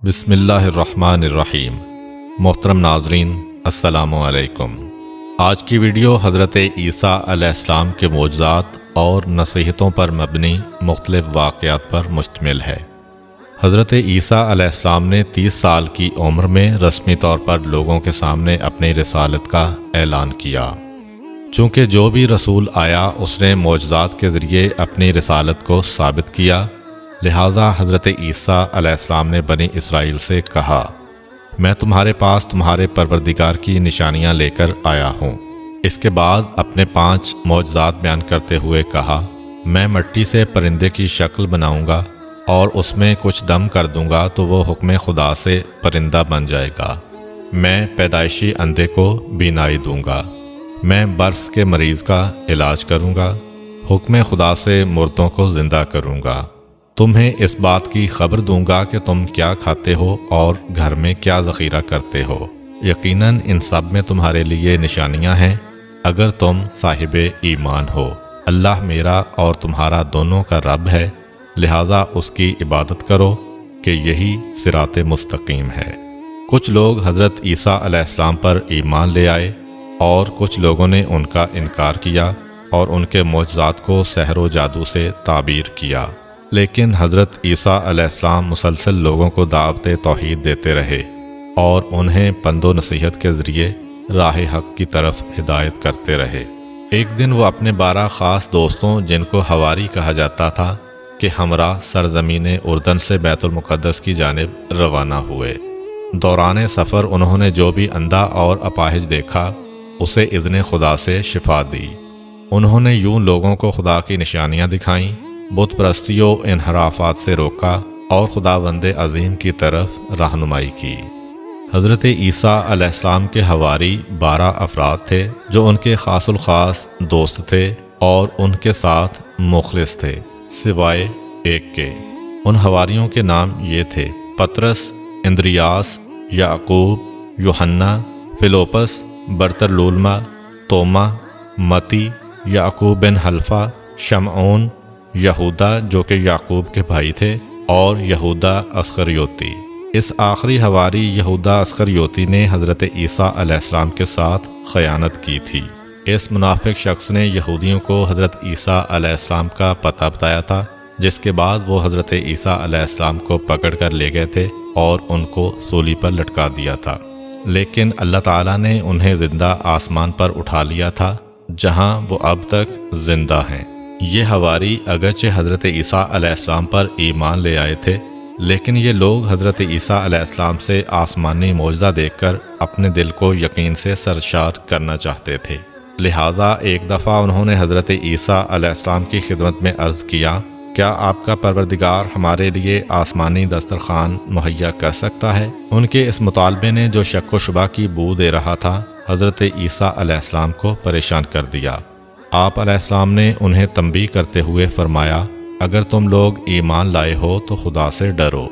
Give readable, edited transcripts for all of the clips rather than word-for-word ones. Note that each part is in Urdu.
بسم اللہ الرحمن الرحیم۔ محترم ناظرین، السلام علیکم۔ آج کی ویڈیو حضرت عیسیٰ علیہ السلام کے معجزات اور نصیحتوں پر مبنی مختلف واقعات پر مشتمل ہے۔ حضرت عیسیٰ علیہ السلام نے 30 سال کی عمر میں رسمی طور پر لوگوں کے سامنے اپنی رسالت کا اعلان کیا۔ چونکہ جو بھی رسول آیا اس نے معجزات کے ذریعے اپنی رسالت کو ثابت کیا، لہٰذا حضرت عیسیٰ علیہ السلام نے بنی اسرائیل سے کہا، میں تمہارے پاس تمہارے پروردگار کی نشانیاں لے کر آیا ہوں۔ اس کے بعد اپنے 5 معجزات بیان کرتے ہوئے کہا، میں مٹی سے پرندے کی شکل بناؤں گا اور اس میں کچھ دم کر دوں گا تو وہ حکم خدا سے پرندہ بن جائے گا۔ میں پیدائشی اندھے کو بینائی دوں گا۔ میں برس کے مریض کا علاج کروں گا۔ حکم خدا سے مردوں کو زندہ کروں گا۔ تمہیں اس بات کی خبر دوں گا کہ تم کیا کھاتے ہو اور گھر میں کیا ذخیرہ کرتے ہو۔ یقیناً ان سب میں تمہارے لیے نشانیاں ہیں اگر تم صاحب ایمان ہو۔ اللہ میرا اور تمہارا دونوں کا رب ہے، لہٰذا اس کی عبادت کرو کہ یہی صراط مستقیم ہے۔ کچھ لوگ حضرت عیسیٰ علیہ السلام پر ایمان لے آئے اور کچھ لوگوں نے ان کا انکار کیا اور ان کے معجزات کو سحر و جادو سے تعبیر کیا۔ لیکن حضرت عیسیٰ علیہ السلام مسلسل لوگوں کو دعوت توحید دیتے رہے اور انہیں پند و نصیحت کے ذریعے راہ حق کی طرف ہدایت کرتے رہے۔ ایک دن وہ اپنے 12 خاص دوستوں، جن کو حواری کہا جاتا تھا، کہ ہمراہ سرزمین اردن سے بیت المقدس کی جانب روانہ ہوئے۔ دوران سفر انہوں نے جو بھی اندھا اور اپاہج دیکھا اسے اذن خدا سے شفا دی۔ انہوں نے یوں لوگوں کو خدا کی نشانیاں دکھائیں، بت پرستی و انحرافات سے روکا اور خداوند عظیم کی طرف رہنمائی کی۔ حضرت عیسیٰ علیہ السلام کے حواری 12 افراد تھے جو ان کے خاص الخاص دوست تھے اور ان کے ساتھ مخلص تھے، سوائے ایک کے۔ ان حواریوں کے نام یہ تھے: پطرس، اندریاس، یعقوب، یوحنا، فیلوپس، برتلولما، توما، متی، یعقوب بن حلفہ، شمعون، یہودا جو کہ یعقوب کے بھائی تھے، اور یہودا اسخریوتی۔ اس آخری حواری یہودا اسخریوتی نے حضرت عیسیٰ علیہ السلام کے ساتھ خیانت کی تھی۔ اس منافق شخص نے یہودیوں کو حضرت عیسیٰ علیہ السلام کا پتہ بتایا تھا، جس کے بعد وہ حضرت عیسیٰ علیہ السلام کو پکڑ کر لے گئے تھے اور ان کو سولی پر لٹکا دیا تھا۔ لیکن اللہ تعالیٰ نے انہیں زندہ آسمان پر اٹھا لیا تھا، جہاں وہ اب تک زندہ ہیں۔ یہ حواری اگرچہ حضرت عیسیٰ علیہ السلام پر ایمان لے آئے تھے، لیکن یہ لوگ حضرت عیسیٰ علیہ السلام سے آسمانی معجزہ دیکھ کر اپنے دل کو یقین سے سرشار کرنا چاہتے تھے۔ لہٰذا ایک دفعہ انہوں نے حضرت عیسیٰ علیہ السلام کی خدمت میں عرض کیا، کیا آپ کا پروردگار ہمارے لیے آسمانی دسترخوان مہیا کر سکتا ہے؟ ان کے اس مطالبے نے، جو شک و شبہ کی بو دے رہا تھا، حضرت عیسیٰ علیہ السلام کو پریشان کر دیا۔ آپ علیہ السلام نے انہیں تنبیہ کرتے ہوئے فرمایا، اگر تم لوگ ایمان لائے ہو تو خدا سے ڈرو۔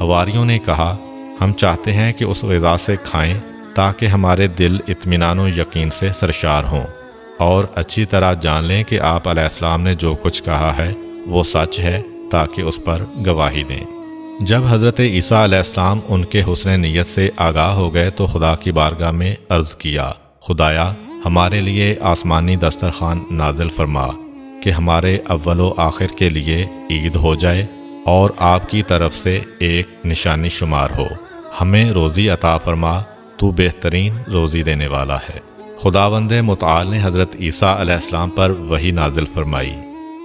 حواریوں نے کہا، ہم چاہتے ہیں کہ اس غذا سے کھائیں تاکہ ہمارے دل اطمینان و یقین سے سرشار ہوں اور اچھی طرح جان لیں کہ آپ علیہ السلام نے جو کچھ کہا ہے وہ سچ ہے، تاکہ اس پر گواہی دیں۔ جب حضرت عیسیٰ علیہ السلام ان کے حسن نیت سے آگاہ ہو گئے تو خدا کی بارگاہ میں عرض کیا، خدایا ہمارے لیے آسمانی دسترخوان نازل فرما کہ ہمارے اول و آخر کے لیے عید ہو جائے اور آپ کی طرف سے ایک نشانی شمار ہو۔ ہمیں روزی عطا فرما، تو بہترین روزی دینے والا ہے۔ خداوند متعال نے حضرت عیسیٰ علیہ السلام پر وحی نازل فرمائی،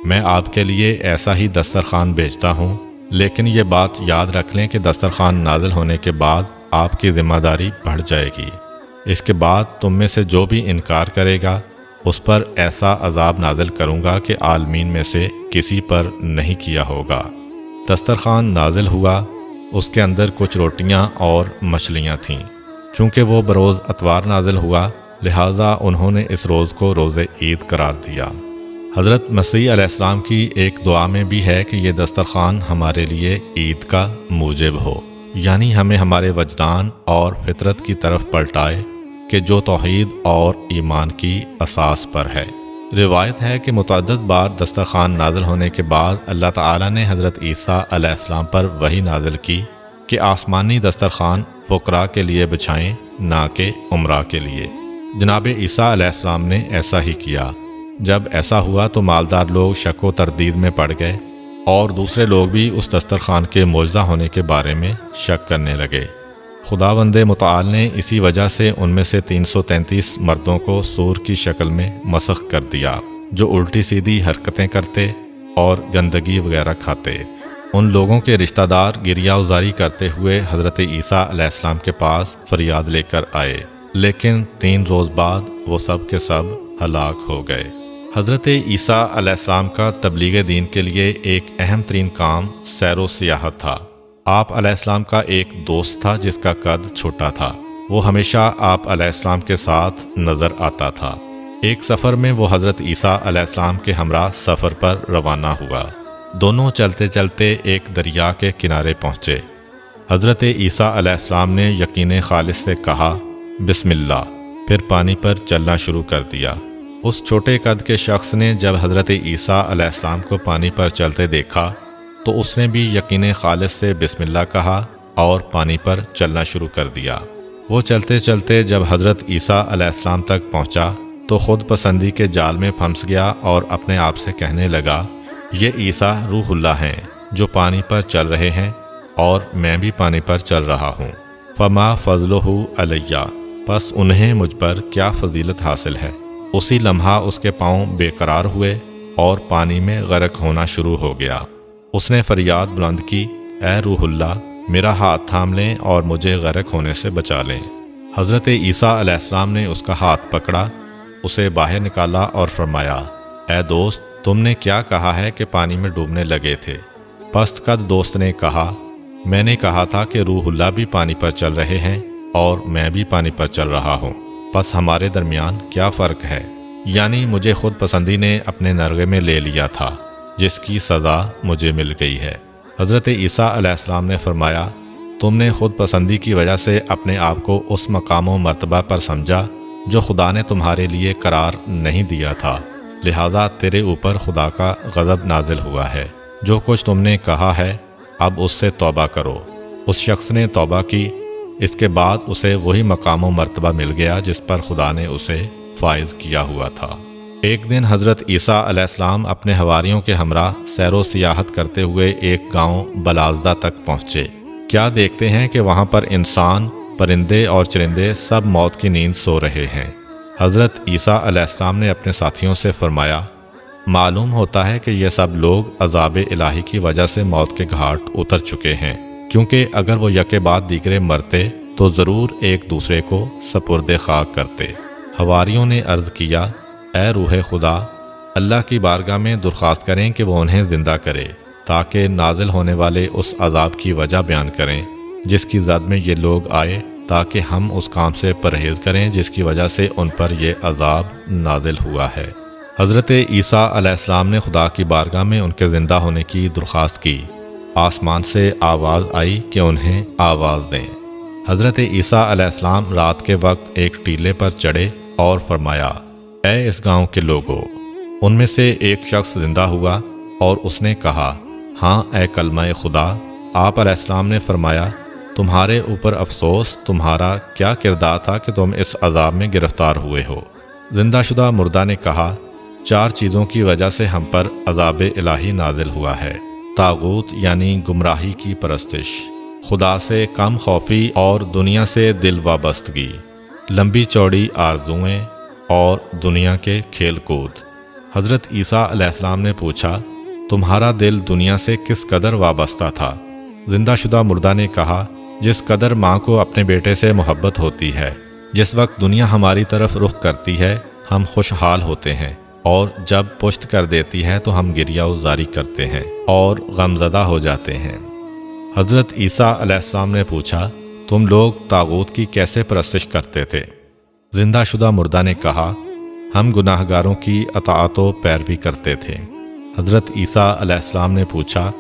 میں آپ کے لیے ایسا ہی دسترخوان بھیجتا ہوں، لیکن یہ بات یاد رکھ لیں کہ دسترخوان نازل ہونے کے بعد آپ کی ذمہ داری بڑھ جائے گی۔ اس کے بعد تم میں سے جو بھی انکار کرے گا اس پر ایسا عذاب نازل کروں گا کہ عالمین میں سے کسی پر نہیں کیا ہوگا۔ دسترخوان نازل ہوا، اس کے اندر کچھ روٹیاں اور مچھلیاں تھیں۔ چونکہ وہ بروز اتوار نازل ہوا، لہٰذا انہوں نے اس روز کو روز عید قرار دیا۔ حضرت مسیح علیہ السلام کی ایک دعا میں بھی ہے کہ یہ دسترخوان ہمارے لیے عید کا موجب ہو، یعنی ہمیں ہمارے وجدان اور فطرت کی طرف پلٹائے کہ جو توحید اور ایمان کی اساس پر ہے۔ روایت ہے کہ متعدد بار دسترخوان نازل ہونے کے بعد اللہ تعالیٰ نے حضرت عیسیٰ علیہ السلام پر وحی نازل کی کہ آسمانی دسترخوان فقراء کے لیے بچھائیں، نہ کہ عمراء کے لیے۔ جناب عیسیٰ علیہ السلام نے ایسا ہی کیا۔ جب ایسا ہوا تو مالدار لوگ شک و تردید میں پڑ گئے اور دوسرے لوگ بھی اس دسترخوان کے موجودہ ہونے کے بارے میں شک کرنے لگے۔ خداوند متعال نے اسی وجہ سے ان میں سے 333 مردوں کو سور کی شکل میں مسخ کر دیا، جو الٹی سیدھی حرکتیں کرتے اور گندگی وغیرہ کھاتے۔ ان لوگوں کے رشتہ دار گریہ ازاری کرتے ہوئے حضرت عیسیٰ علیہ السلام کے پاس فریاد لے کر آئے، لیکن 3 روز بعد وہ سب کے سب ہلاک ہو گئے۔ حضرت عیسیٰ علیہ السلام کا تبلیغ دین کے لیے ایک اہم ترین کام سیر و سیاحت تھا۔ آپ علیہ السلام کا ایک دوست تھا جس کا قد چھوٹا تھا۔ وہ ہمیشہ آپ علیہ السلام کے ساتھ نظر آتا تھا۔ ایک سفر میں وہ حضرت عیسیٰ علیہ السلام کے ہمراہ سفر پر روانہ ہوا۔ دونوں چلتے چلتے ایک دریا کے کنارے پہنچے۔ حضرت عیسیٰ علیہ السلام نے یقین خالص سے کہا بسم اللہ، پھر پانی پر چلنا شروع کر دیا۔ اس چھوٹے قد کے شخص نے جب حضرت عیسیٰ علیہ السلام کو پانی پر چلتے دیکھا تو اس نے بھی یقین خالص سے بسم اللہ کہا اور پانی پر چلنا شروع کر دیا۔ وہ چلتے چلتے جب حضرت عیسیٰ علیہ السلام تک پہنچا تو خود پسندی کے جال میں پھنس گیا اور اپنے آپ سے کہنے لگا، یہ عیسیٰ روح اللہ ہیں جو پانی پر چل رہے ہیں اور میں بھی پانی پر چل رہا ہوں۔ فما فضلہ علیہ، پس انہیں مجھ پر کیا فضیلت حاصل ہے۔ اسی لمحہ اس کے پاؤں بے قرار ہوئے اور پانی میں غرق ہونا شروع ہو گیا۔ اس نے فریاد بلند کی، اے روح اللہ، میرا ہاتھ تھام لیں اور مجھے غرق ہونے سے بچا لیں۔ حضرت عیسیٰ علیہ السلام نے اس کا ہاتھ پکڑا، اسے باہر نکالا اور فرمایا، اے دوست، تم نے کیا کہا ہے کہ پانی میں ڈوبنے لگے تھے؟ پست قد دوست نے کہا، میں نے کہا تھا کہ روح اللہ بھی پانی پر چل رہے ہیں اور میں بھی پانی پر چل رہا ہوں، پس ہمارے درمیان کیا فرق ہے؟ یعنی مجھے خود پسندی نے اپنے نرغے میں لے لیا تھا، جس کی سزا مجھے مل گئی ہے۔ حضرت عیسیٰ علیہ السلام نے فرمایا، تم نے خود پسندی کی وجہ سے اپنے آپ کو اس مقام و مرتبہ پر سمجھا جو خدا نے تمہارے لیے قرار نہیں دیا تھا، لہذا تیرے اوپر خدا کا غضب نازل ہوا ہے۔ جو کچھ تم نے کہا ہے اب اس سے توبہ کرو۔ اس شخص نے توبہ کی، اس کے بعد اسے وہی مقام و مرتبہ مل گیا جس پر خدا نے اسے فائز کیا ہوا تھا۔ ایک دن حضرت عیسیٰ علیہ السلام اپنے حواریوں کے ہمراہ سیر و سیاحت کرتے ہوئے ایک گاؤں بلازدہ تک پہنچے۔ کیا دیکھتے ہیں کہ وہاں پر انسان، پرندے اور چرندے سب موت کی نیند سو رہے ہیں۔ حضرت عیسیٰ علیہ السلام نے اپنے ساتھیوں سے فرمایا، معلوم ہوتا ہے کہ یہ سب لوگ عذاب الہی کی وجہ سے موت کے گھاٹ اتر چکے ہیں، کیونکہ اگر وہ یکے بعد دیگرے مرتے تو ضرور ایک دوسرے کو سپرد خاک کرتے۔ حواریوں نے عرض کیا، اے روح خدا، اللہ کی بارگاہ میں درخواست کریں کہ وہ انہیں زندہ کرے تاکہ نازل ہونے والے اس عذاب کی وجہ بیان کریں جس کی زد میں یہ لوگ آئے، تاکہ ہم اس کام سے پرہیز کریں جس کی وجہ سے ان پر یہ عذاب نازل ہوا ہے۔ حضرت عیسیٰ علیہ السلام نے خدا کی بارگاہ میں ان کے زندہ ہونے کی درخواست کی۔ آسمان سے آواز آئی کہ انہیں آواز دیں۔ حضرت عیسیٰ علیہ السلام رات کے وقت ایک ٹیلے پر چڑھے اور فرمایا، اے اس گاؤں کے لوگوں۔ ان میں سے ایک شخص زندہ ہوا اور اس نے کہا، ہاں اے کلمہ خدا۔ آپ علیہ السلام نے فرمایا، تمہارے اوپر افسوس، تمہارا کیا کردار تھا کہ تم اس عذاب میں گرفتار ہوئے ہو؟ زندہ شدہ مردہ نے کہا، 4 چیزوں کی وجہ سے ہم پر عذاب الہی نازل ہوا ہے۔ طاغوت یعنی گمراہی کی پرستش، خدا سے کم خوفی اور دنیا سے دل وابستگی، لمبی چوڑی آرزوئیں اور دنیا کے کھیل کود۔ حضرت عیسیٰ علیہ السلام نے پوچھا، تمہارا دل دنیا سے کس قدر وابستہ تھا؟ زندہ شدہ مردہ نے کہا، جس قدر ماں کو اپنے بیٹے سے محبت ہوتی ہے۔ جس وقت دنیا ہماری طرف رخ کرتی ہے ہم خوشحال ہوتے ہیں، اور جب پشت کر دیتی ہے تو ہم گریہ ازاری کرتے ہیں اور غمزدہ ہو جاتے ہیں۔ حضرت عیسیٰ علیہ السلام نے پوچھا، تم لوگ طاغوت کی کیسے پرستش کرتے تھے؟ زندہ شدہ مردہ نے کہا، ہم گناہ گاروں کی اطاعت و پیروی کرتے تھے۔ حضرت عیسیٰ علیہ السلام نے پوچھا،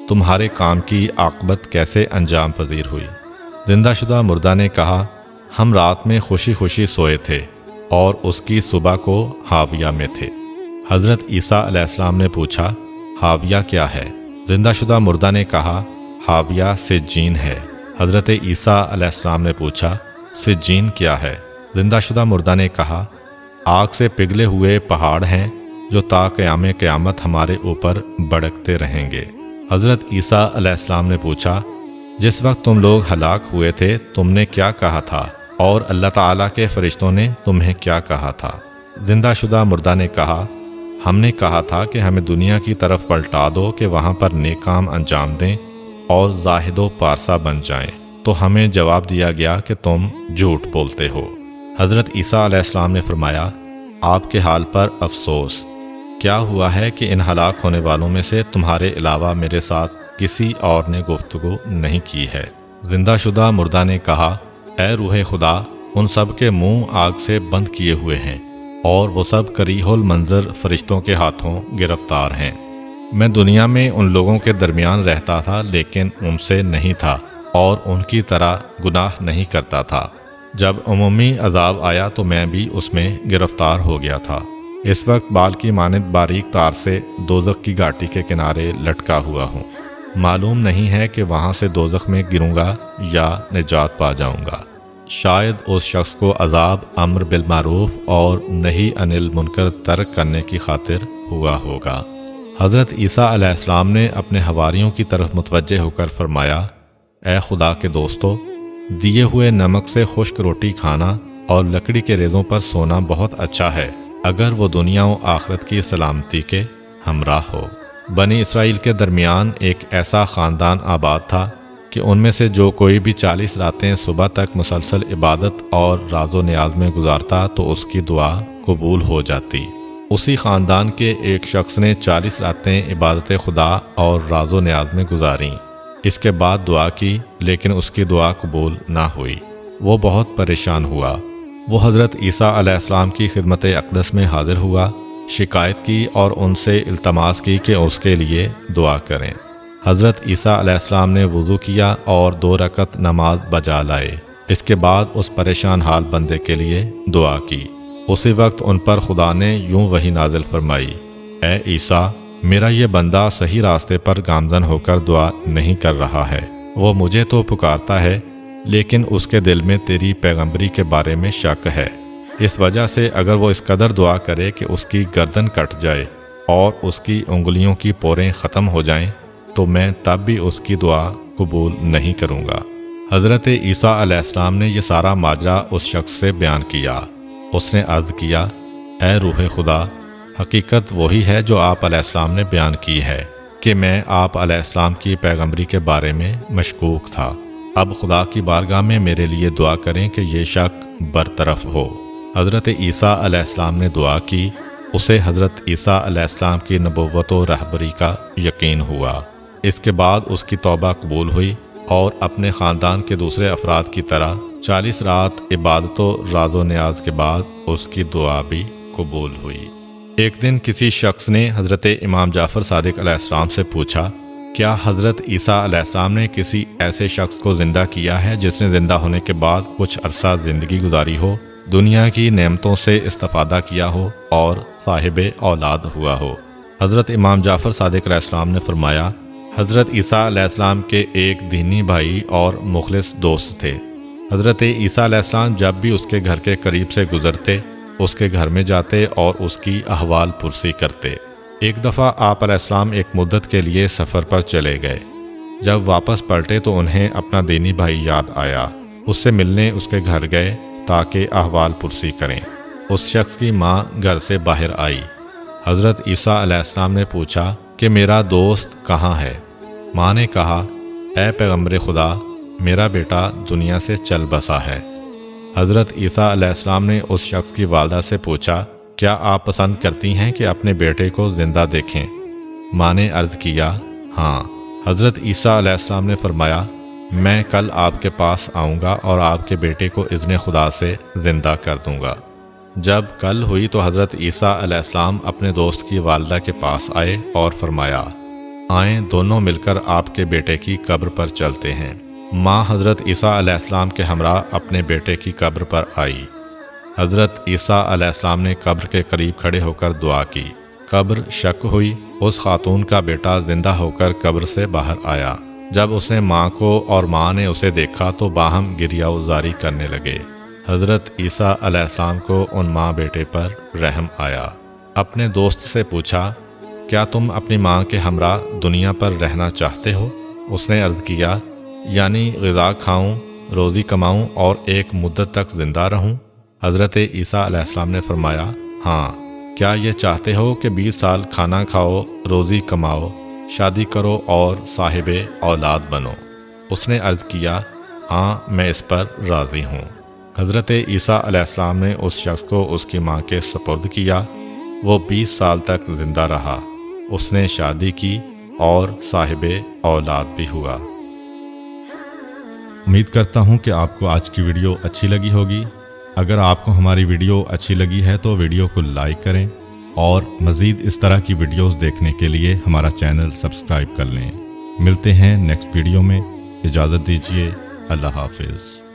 تمہارے کام کی عاقبت کیسے انجام پذیر ہوئی؟ زندہ شدہ مردہ نے کہا، ہم رات میں خوشی خوشی سوئے تھے اور اس کی صبح کو حاویہ میں تھے۔ حضرت عیسیٰ علیہ السلام نے پوچھا، حاویہ کیا ہے؟ زندہ شدہ مردہ نے کہا، حاویہ سجین ہے۔ حضرت عیسیٰ علیہ السلام نے پوچھا سجین کیا ہے؟ زندہ شدہ مردہ نے کہا آگ سے پگھلے ہوئے پہاڑ ہیں جو تا قیام قیامت ہمارے اوپر بڑکتے رہیں گے۔ حضرت عیسیٰ علیہ السلام نے پوچھا جس وقت تم لوگ ہلاک ہوئے تھے تم نے کیا کہا تھا اور اللہ تعالیٰ کے فرشتوں نے تمہیں کیا کہا تھا؟ زندہ شدہ مردہ نے کہا ہم نے کہا تھا کہ ہمیں دنیا کی طرف پلٹا دو کہ وہاں پر نیک کام انجام دیں اور زاہد و پارسا بن جائیں، تو ہمیں جواب دیا گیا کہ تم جھوٹ بولتے ہو۔ حضرت عیسیٰ علیہ السلام نے فرمایا آپ کے حال پر افسوس، کیا ہوا ہے کہ ان ہلاک ہونے والوں میں سے تمہارے علاوہ میرے ساتھ کسی اور نے گفتگو نہیں کی ہے؟ زندہ شدہ مردہ نے کہا اے روح خدا، ان سب کے منہ آگ سے بند کیے ہوئے ہیں اور وہ سب کریہ المنظر فرشتوں کے ہاتھوں گرفتار ہیں۔ میں دنیا میں ان لوگوں کے درمیان رہتا تھا لیکن ان سے نہیں تھا اور ان کی طرح گناہ نہیں کرتا تھا۔ جب عمومی عذاب آیا تو میں بھی اس میں گرفتار ہو گیا تھا۔ اس وقت بال کی مانند باریک تار سے دوزخ کی گھاٹی کے کنارے لٹکا ہوا ہوں۔ معلوم نہیں ہے کہ وہاں سے دوزخ میں گروں گا یا نجات پا جاؤں گا۔ شاید اس شخص کو عذاب امر بالمعروف اور نہی عن المنکر ترک کرنے کی خاطر ہوا ہوگا۔ حضرت عیسیٰ علیہ السلام نے اپنے حواریوں کی طرف متوجہ ہو کر فرمایا اے خدا کے دوستو، دیے ہوئے نمک سے خشک روٹی کھانا اور لکڑی کے ریزوں پر سونا بہت اچھا ہے اگر وہ دنیا و آخرت کی سلامتی کے ہمراہ ہو۔ بنی اسرائیل کے درمیان ایک ایسا خاندان آباد تھا کہ ان میں سے جو کوئی بھی 40 راتیں صبح تک مسلسل عبادت اور راز و نیاز میں گزارتا تو اس کی دعا قبول ہو جاتی۔ اسی خاندان کے ایک شخص نے 40 راتیں عبادت خدا اور راز و نیاز میں گزاریں۔ اس کے بعد دعا کی لیکن اس کی دعا قبول نہ ہوئی۔ وہ بہت پریشان ہوا۔ وہ حضرت عیسیٰ علیہ السلام کی خدمت اقدس میں حاضر ہوا، شکایت کی اور ان سے التماس کی کہ اس کے لیے دعا کریں۔ حضرت عیسیٰ علیہ السلام نے وضو کیا اور 2 رکعت نماز بجا لائے۔ اس کے بعد اس پریشان حال بندے کے لیے دعا کی۔ اسی وقت ان پر خدا نے یوں وحی نازل فرمائی اے عیسیٰ، میرا یہ بندہ صحیح راستے پر گامزن ہو کر دعا نہیں کر رہا ہے۔ وہ مجھے تو پکارتا ہے لیکن اس کے دل میں تیری پیغمبری کے بارے میں شک ہے۔ اس وجہ سے اگر وہ اس قدر دعا کرے کہ اس کی گردن کٹ جائے اور اس کی انگلیوں کی پوریں ختم ہو جائیں تو میں تب بھی اس کی دعا قبول نہیں کروں گا۔ حضرت عیسیٰ علیہ السلام نے یہ سارا ماجرا اس شخص سے بیان کیا۔ اس نے عرض کیا اے روح خدا، حقیقت وہی ہے جو آپ علیہ السلام نے بیان کی ہے کہ میں آپ علیہ السلام کی پیغمبری کے بارے میں مشکوک تھا۔ اب خدا کی بارگاہ میں میرے لیے دعا کریں کہ یہ شک برطرف ہو۔ حضرت عیسیٰ علیہ السلام نے دعا کی۔ اسے حضرت عیسیٰ علیہ السلام کی نبوت و رہبری کا یقین ہوا۔ اس کے بعد اس کی توبہ قبول ہوئی اور اپنے خاندان کے دوسرے افراد کی طرح 40 رات عبادت و راز و نیاز کے بعد اس کی دعا بھی قبول ہوئی۔ ایک دن کسی شخص نے حضرت امام جعفر صادق علیہ السلام سے پوچھا کیا حضرت عیسیٰ علیہ السلام نے کسی ایسے شخص کو زندہ کیا ہے جس نے زندہ ہونے کے بعد کچھ عرصہ زندگی گزاری ہو، دنیا کی نعمتوں سے استفادہ کیا ہو اور صاحب اولاد ہوا ہو؟ حضرت امام جعفر صادق علیہ السلام نے فرمایا حضرت عیسیٰ علیہ السلام کے ایک دینی بھائی اور مخلص دوست تھے۔ حضرت عیسیٰ علیہ السلام جب بھی اس کے گھر کے قریب سے گزرتے اس کے گھر میں جاتے اور اس کی احوال پرسی کرتے۔ ایک دفعہ آپ علیہ السلام ایک مدت کے لیے سفر پر چلے گئے۔ جب واپس پلٹے تو انہیں اپنا دینی بھائی یاد آیا۔ اس سے ملنے اس کے گھر گئے تاکہ احوال پرسی کریں۔ اس شخص کی ماں گھر سے باہر آئی۔ حضرت عیسیٰ علیہ السلام نے پوچھا کہ میرا دوست کہاں ہے؟ ماں نے کہا اے پیغمبر خدا، میرا بیٹا دنیا سے چل بسا ہے۔ حضرت عیسیٰ علیہ السلام نے اس شخص کی والدہ سے پوچھا کیا آپ پسند کرتی ہیں کہ اپنے بیٹے کو زندہ دیکھیں؟ ماں نے عرض کیا ہاں۔ حضرت عیسیٰ علیہ السلام نے فرمایا میں کل آپ کے پاس آؤں گا اور آپ کے بیٹے کو اذن خدا سے زندہ کر دوں گا۔ جب کل ہوئی تو حضرت عیسیٰ علیہ السلام اپنے دوست کی والدہ کے پاس آئے اور فرمایا آئیں دونوں مل کر آپ کے بیٹے کی قبر پر چلتے ہیں۔ ماں حضرت عیسیٰ علیہ السلام کے ہمراہ اپنے بیٹے کی قبر پر آئی۔ حضرت عیسیٰ علیہ السلام نے قبر کے قریب کھڑے ہو کر دعا کی۔ قبر شک ہوئی۔ اس خاتون کا بیٹا زندہ ہو کر قبر سے باہر آیا۔ جب اس نے ماں کو اور ماں نے اسے دیکھا تو باہم گریہ وزاری کرنے لگے۔ حضرت عیسیٰ علیہ السلام کو ان ماں بیٹے پر رحم آیا۔ اپنے دوست سے پوچھا، کیا تم اپنی ماں کے ہمراہ دنیا پر رہنا چاہتے ہو؟ اس نے عرض کیا، یعنی غذا کھاؤں، روزی کماؤں اور ایک مدت تک زندہ رہوں؟ حضرت عیسیٰ علیہ السلام نے فرمایا، ہاں۔ کیا یہ چاہتے ہو کہ 20 سال کھانا کھاؤ، روزی کماؤ، شادی کرو اور صاحب اولاد بنو؟ اس نے عرض کیا، ہاں میں اس پر راضی ہوں۔ حضرت عیسیٰ علیہ السلام نے اس شخص کو اس کی ماں کے سپرد کیا۔ وہ 20 سال تک زندہ رہا۔ اس نے شادی کی اور صاحب اولاد بھی ہوا۔ امید کرتا ہوں کہ آپ کو آج کی ویڈیو اچھی لگی ہوگی۔ اگر آپ کو ہماری ویڈیو اچھی لگی ہے تو ویڈیو کو لائک کریں اور مزید اس طرح کی ویڈیوز دیکھنے کے لیے ہمارا چینل سبسکرائب کر لیں۔ ملتے ہیں نیکسٹ ویڈیو میں۔ اجازت دیجیے، اللہ حافظ۔